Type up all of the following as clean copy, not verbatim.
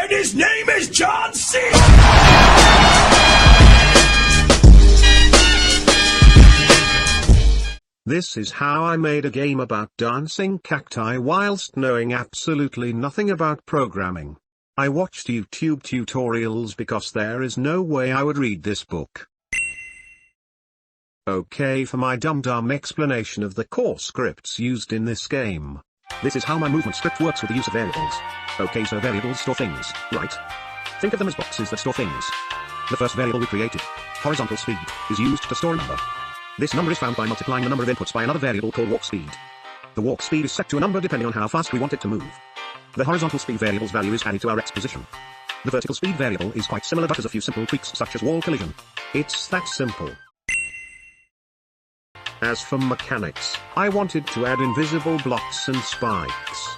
And his name is John C. This is how I made a game about dancing cacti whilst knowing absolutely nothing about programming. I watched YouTube tutorials because there is no way I would read this book. Okay, for my dumb explanation of the core scripts used in this game. This is how my movement script works with the use of variables. Okay, so variables store things, right? Think of them as boxes that store things. The first variable we created, horizontal speed, is used to store a number. This number is found by multiplying the number of inputs by another variable called walk speed. The walk speed is set to a number depending on how fast we want it to move. The horizontal speed variable's value is added to our x position. The vertical speed variable is quite similar but has a few simple tweaks such as wall collision. It's that simple. As for mechanics, I wanted to add invisible blocks and spikes.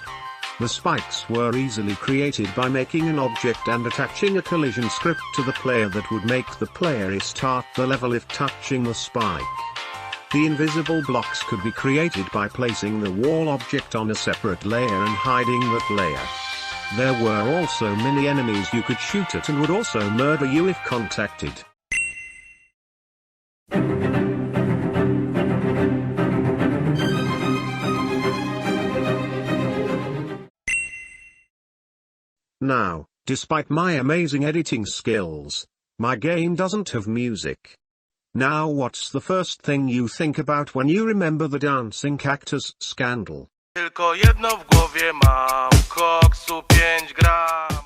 The spikes were easily created by making an object and attaching a collision script to the player that would make the player restart the level if touching the spike. The invisible blocks could be created by placing the wall object on a separate layer and hiding that layer. There were also mini enemies you could shoot at and would also murder you if contacted. Now, despite my amazing editing skills, my game doesn't have music. Now what's the first thing you think about when you remember the dancing cactus scandal? Tylko jedno w głowie mam, koksu 5 gram.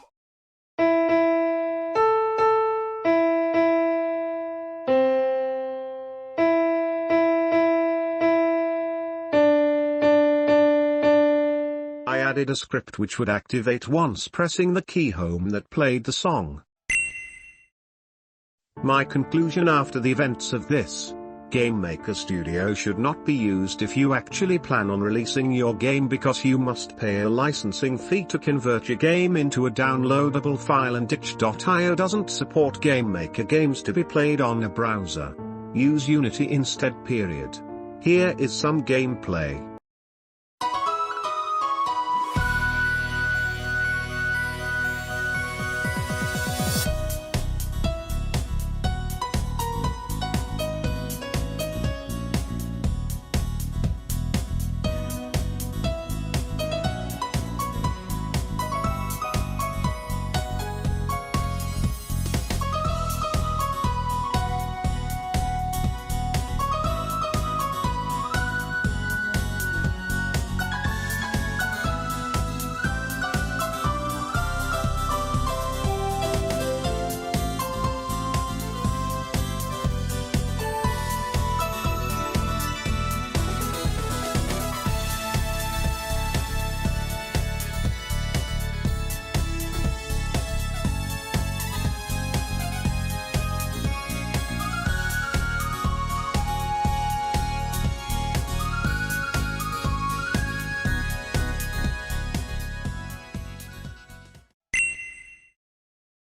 I added a script which would activate once pressing the key home that played the song. My conclusion after the events of this Game Maker Studio should not be used if you actually plan on releasing your game, because you must pay a licensing fee to convert your game into a downloadable file, and itch.io doesn't support Game Maker games to be played on a browser. Use Unity instead. Here is some gameplay.